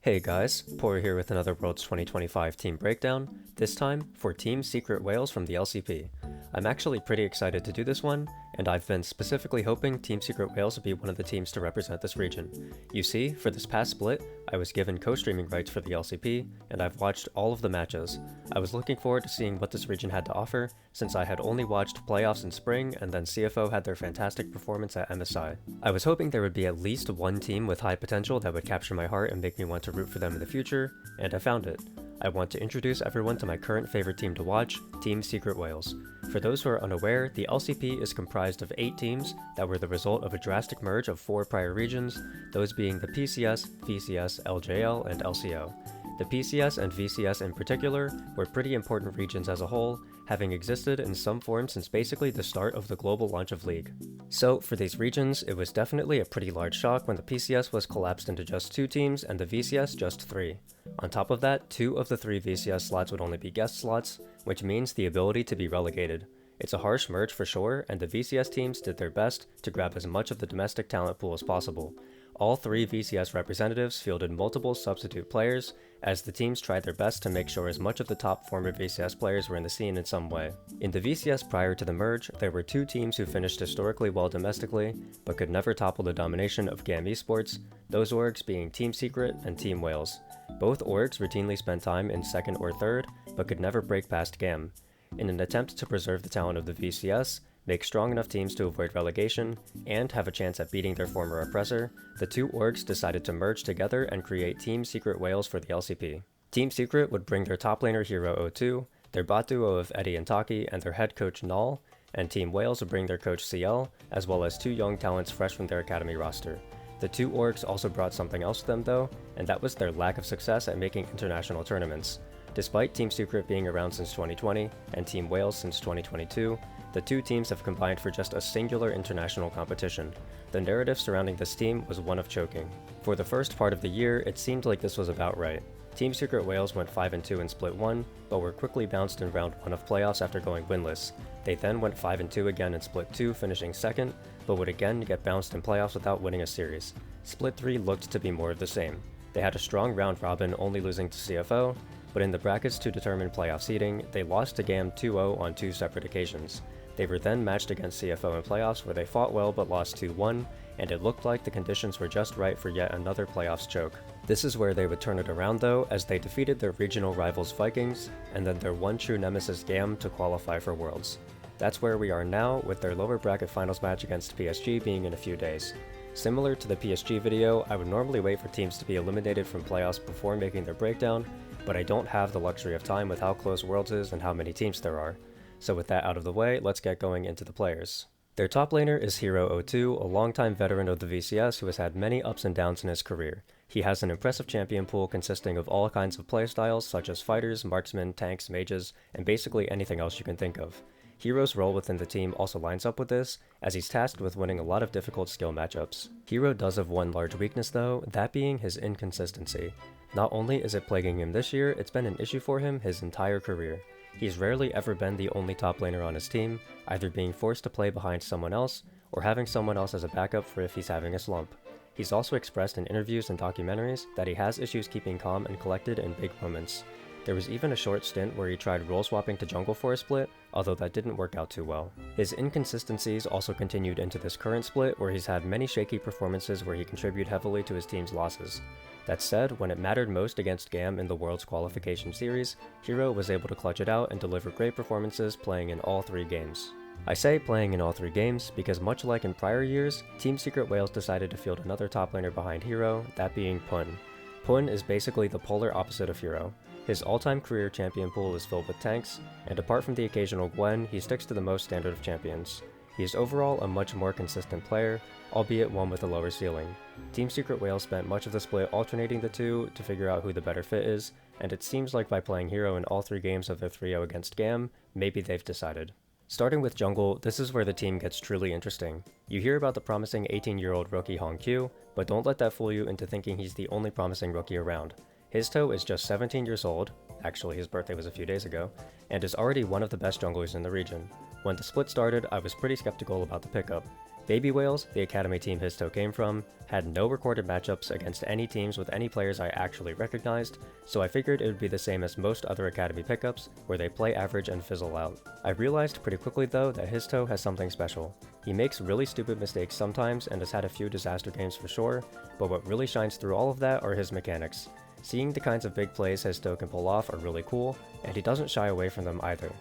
Hey guys, Poro here with another Worlds 2025 team breakdown, this time for Team Secret Wales from the LCP. I'm actually pretty excited to do this one, and I've been specifically hoping Team Secret Wales would be one of the teams to represent this region. You see, for this past split, I was given co-streaming rights for the LCP, and I've watched all of the matches. I was looking forward to seeing what this region had to offer, since I had only watched playoffs in spring and then CFO had their fantastic performance at MSI. I was hoping there would be at least one team with high potential that would capture my heart and make me want to root for them in the future, and I found it. I want to introduce everyone to my current favorite team to watch, Team Secret Wales. For those who are unaware, the LCP is comprised of 8 teams that were the result of a drastic merge of 4 prior regions, those being the PCS, VCS, LJL, and LCO. The PCS and VCS in particular were pretty important regions as a whole, having existed in some form since basically the start of the global launch of League. So for these regions, it was definitely a pretty large shock when the PCS was collapsed into just 2 teams and the VCS just 3. On top of that, 2 of the 3 VCS slots would only be guest slots, which means the ability to be relegated. It's a harsh merge for sure, and the VCS teams did their best to grab as much of the domestic talent pool as possible. All 3 VCS representatives fielded multiple substitute players, as the teams tried their best to make sure as much of the top former VCS players were in the scene in some way. In the VCS prior to the merge, there were 2 teams who finished historically well domestically, but could never topple the domination of GAM Esports, those orgs being Team Secret and Team Wales. Both orgs routinely spent time in 2nd or 3rd, but could never break past GAM. In an attempt to preserve the talent of the VCS, make strong enough teams to avoid relegation, and have a chance at beating their former oppressor, the 2 orgs decided to merge together and create Team Secret Wales for the LCP. Team Secret would bring their top laner Hero02, their bot duo of Eddie and Taki, and their head coach Null, and Team Wales would bring their coach CL, as well as 2 young talents fresh from their academy roster. The 2 orgs also brought something else to them though, and that was their lack of success at making international tournaments. Despite Team Secret being around since 2020, and Team Wales since 2022, the 2 teams have combined for just a singular international competition. The narrative surrounding this team was one of choking. For the first part of the year, it seemed like this was about right. Team Secret Wales went 5-2 in Split 1, but were quickly bounced in Round 1 of playoffs after going winless. They then went 5-2 again in Split 2, finishing 2nd, but would again get bounced in playoffs without winning a series. Split 3 looked to be more of the same. They had a strong round robin, only losing to CFO, but in the brackets to determine playoff seeding, they lost to GAM 2-0 on 2 separate occasions. They were then matched against CFO in playoffs where they fought well but lost 2-1, and it looked like the conditions were just right for yet another playoffs choke. This is where they would turn it around though, as they defeated their regional rivals Vikings, and then their one true nemesis GAM to qualify for Worlds. That's where we are now, with their lower bracket finals match against PSG being in a few days. Similar to the PSG video, I would normally wait for teams to be eliminated from playoffs before making their breakdown, but I don't have the luxury of time with how close Worlds is and how many teams there are. So with that out of the way, let's get going into the players. Their top laner is Hero02, a longtime veteran of the VCS who has had many ups and downs in his career. He has an impressive champion pool consisting of all kinds of playstyles such as fighters, marksmen, tanks, mages, and basically anything else you can think of. Hero's role within the team also lines up with this, as he's tasked with winning a lot of difficult skill matchups. Hero does have one large weakness though, that being his inconsistency. Not only is it plaguing him this year, it's been an issue for him his entire career. He's rarely ever been the only top laner on his team, either being forced to play behind someone else, or having someone else as a backup for if he's having a slump. He's also expressed in interviews and documentaries that he has issues keeping calm and collected in big moments. There was even a short stint where he tried role swapping to jungle for a split, although that didn't work out too well. His inconsistencies also continued into this current split, where he's had many shaky performances where he contributed heavily to his team's losses. That said, when it mattered most against GAM in the World's qualification series, Hero was able to clutch it out and deliver great performances playing in all 3 games. I say playing in all 3 games because much like in prior years, Team Secret Wales decided to field another top laner behind Hero, that being Pun. Pun is basically the polar opposite of Hero. His all-time career champion pool is filled with tanks, and apart from the occasional Gwen, he sticks to the most standard of champions. He is overall a much more consistent player, albeit one with a lower ceiling. Team Secret Wales spent much of the split alternating the 2 to figure out who the better fit is, and it seems like by playing Hero in all 3 games of their 3-0 against GAM, maybe they've decided. Starting with jungle, this is where the team gets truly interesting. You hear about the promising 18-year-old rookie Hong Q, but don't let that fool you into thinking he's the only promising rookie around. His toe is just 17 years old, actually his birthday was a few days ago, and is already one of the best junglers in the region. When the split started, I was pretty skeptical about the pickup. Baby Whales, the academy team Histo came from, had no recorded matchups against any teams with any players I actually recognized, so I figured it would be the same as most other academy pickups, where they play average and fizzle out. I realized pretty quickly though that Histo has something special. He makes really stupid mistakes sometimes and has had a few disaster games for sure, but what really shines through all of that are his mechanics. Seeing the kinds of big plays Histo can pull off are really cool, and he doesn't shy away from them either.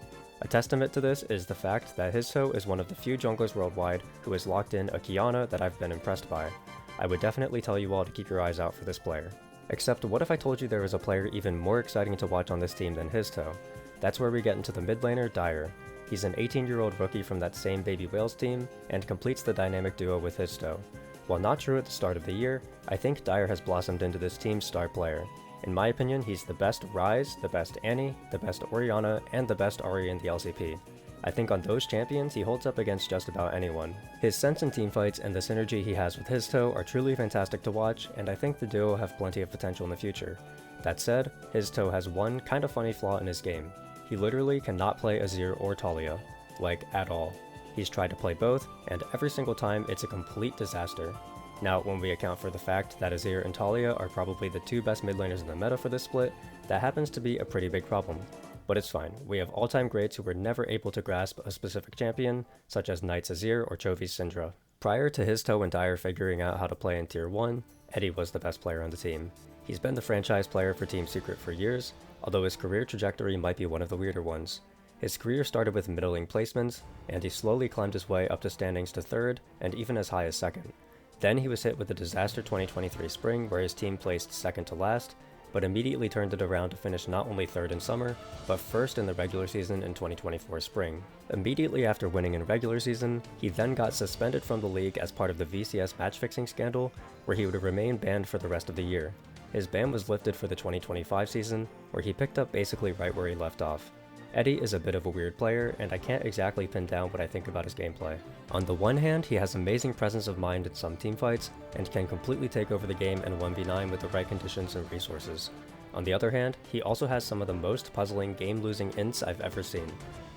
A testament to this is the fact that Histo is one of the few junglers worldwide who has locked in a Kiana that I've been impressed by. I would definitely tell you all to keep your eyes out for this player. Except what if I told you there was a player even more exciting to watch on this team than Histo? That's where we get into the mid laner, Dire. He's an 18-year-old rookie from that same Baby Whales team, and completes the dynamic duo with Histo. While not true at the start of the year, I think Dire has blossomed into this team's star player. In my opinion, he's the best Ryze, the best Annie, the best Orianna, and the best Ahri in the LCP. I think on those champions, he holds up against just about anyone. His sense in teamfights and the synergy he has with Histo are truly fantastic to watch, and I think the duo have plenty of potential in the future. That said, Histo has one kinda funny flaw in his game. He literally cannot play Azir or Talia. Like, at all. He's tried to play both, and every single time it's a complete disaster. Now, when we account for the fact that Azir and Talia are probably the two best mid laners in the meta for this split, that happens to be a pretty big problem. But it's fine, we have all-time greats who were never able to grasp a specific champion, such as Knight's Azir or Chovy's Syndra. Prior to Histo and Dire figuring out how to play in Tier 1, Eddie was the best player on the team. He's been the franchise player for Team Secret for years, although his career trajectory might be one of the weirder ones. His career started with middling placements, and he slowly climbed his way up the standings to 3rd, and even as high as 2nd. Then he was hit with the disaster 2023 spring where his team placed 2nd to last, but immediately turned it around to finish not only 3rd in summer, but 1st in the regular season in 2024 spring. Immediately after winning in regular season, he then got suspended from the league as part of the VCS match-fixing scandal, where he would remain banned for the rest of the year. His ban was lifted for the 2025 season, where he picked up basically right where he left off. Eddie is a bit of a weird player, and I can't exactly pin down what I think about his gameplay. On the one hand, he has amazing presence of mind in some teamfights, and can completely take over the game in 1v9 with the right conditions and resources. On the other hand, he also has some of the most puzzling game-losing ints I've ever seen.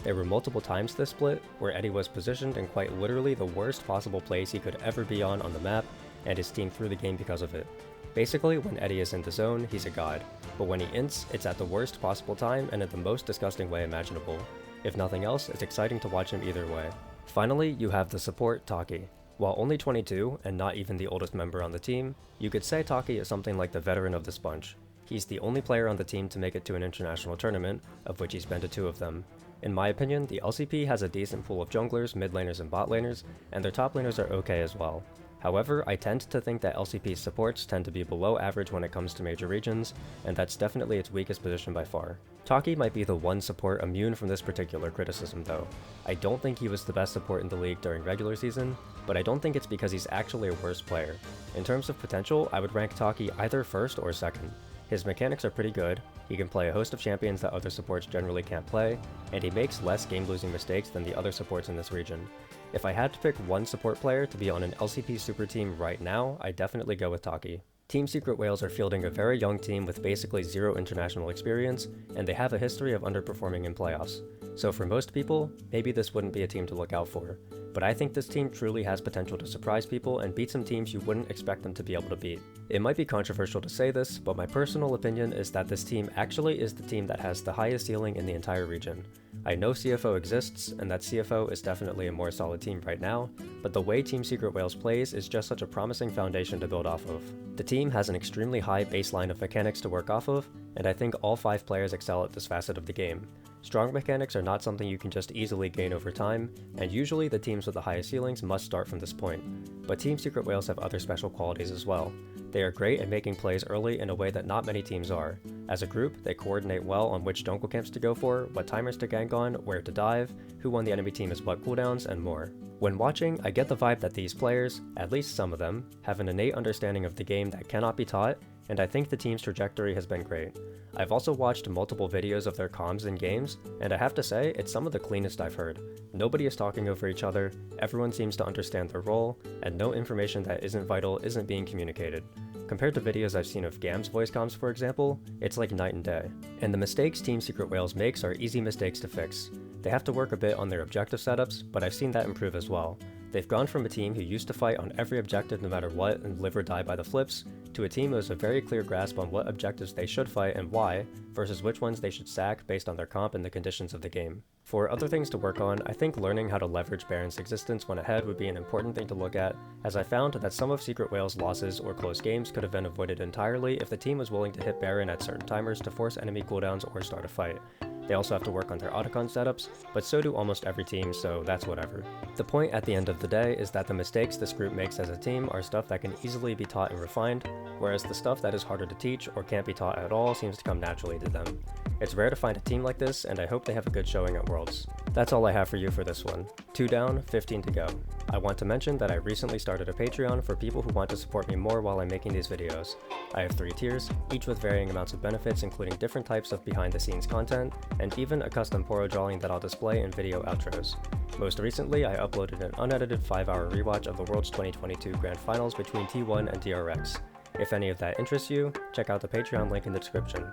There were multiple times this split, where Eddie was positioned in quite literally the worst possible place he could ever be on the map, and his team threw the game because of it. Basically, when Eddie is in the zone, he's a god, but when he ints, it's at the worst possible time and in the most disgusting way imaginable. If nothing else, it's exciting to watch him either way. Finally, you have the support, Taki. While only 22, and not even the oldest member on the team, you could say Taki is something like the veteran of this bunch. He's the only player on the team to make it to an international tournament, of which he's been to 2 of them. In my opinion, the LCP has a decent pool of junglers, mid laners, and bot laners, and their top laners are okay as well. However, I tend to think that LCP's supports tend to be below average when it comes to major regions, and that's definitely its weakest position by far. Taki might be the one support immune from this particular criticism though. I don't think he was the best support in the league during regular season, but I don't think it's because he's actually a worse player. In terms of potential, I would rank Taki either 1st or 2nd. His mechanics are pretty good, he can play a host of champions that other supports generally can't play, and he makes less game-losing mistakes than the other supports in this region. If I had to pick one support player to be on an LCP super team right now, I'd definitely go with Taki. Team Secret Whales are fielding a very young team with basically 0 international experience, and they have a history of underperforming in playoffs. So for most people, maybe this wouldn't be a team to look out for. But I think this team truly has potential to surprise people and beat some teams you wouldn't expect them to be able to beat. It might be controversial to say this, but my personal opinion is that this team actually is the team that has the highest ceiling in the entire region. I know CFO exists, and that CFO is definitely a more solid team right now, but the way Team Secret Whales plays is just such a promising foundation to build off of. The team has an extremely high baseline of mechanics to work off of, and I think all 5 players excel at this facet of the game. Strong mechanics are not something you can just easily gain over time, and usually the teams with the highest ceilings must start from this point. But Team Secret Whales have other special qualities as well. They are great at making plays early in a way that not many teams are. As a group, they coordinate well on which jungle camps to go for, what timers to gank on, where to dive, who on the enemy team is what cooldowns, and more. When watching, I get the vibe that these players, at least some of them, have an innate understanding of the game that cannot be taught, and I think the team's trajectory has been great. I've also watched multiple videos of their comms in games, and I have to say, it's some of the cleanest I've heard. Nobody is talking over each other, everyone seems to understand their role, and no information that isn't vital isn't being communicated. Compared to videos I've seen of GAM's voice comms, for example, it's like night and day. And the mistakes Team Secret Whales makes are easy mistakes to fix. They have to work a bit on their objective setups, but I've seen that improve as well. They've gone from a team who used to fight on every objective no matter what and live or die by the flips, to a team who has a very clear grasp on what objectives they should fight and why, versus which ones they should sack based on their comp and the conditions of the game. For other things to work on, I think learning how to leverage Baron's existence when ahead would be an important thing to look at, as I found that some of Secret Whale's losses or close games could have been avoided entirely if the team was willing to hit Baron at certain timers to force enemy cooldowns or start a fight. They also have to work on their autocon setups, but so do almost every team, so that's whatever. The point at the end of the day is that the mistakes this group makes as a team are stuff that can easily be taught and refined, whereas the stuff that is harder to teach or can't be taught at all seems to come naturally to them. It's rare to find a team like this, and I hope they have a good showing at Worlds. That's all I have for you for this one. 2 down, 15 to go. I want to mention that I recently started a Patreon for people who want to support me more while I'm making these videos. I have 3 tiers, each with varying amounts of benefits including different types of behind-the-scenes content, and even a custom Poro drawing that I'll display in video outros. Most recently, I uploaded an unedited 5-hour rewatch of the Worlds 2022 Grand Finals between T1 and TRX. If any of that interests you, check out the Patreon link in the description.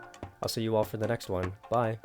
I'll see you all for the next one. Bye!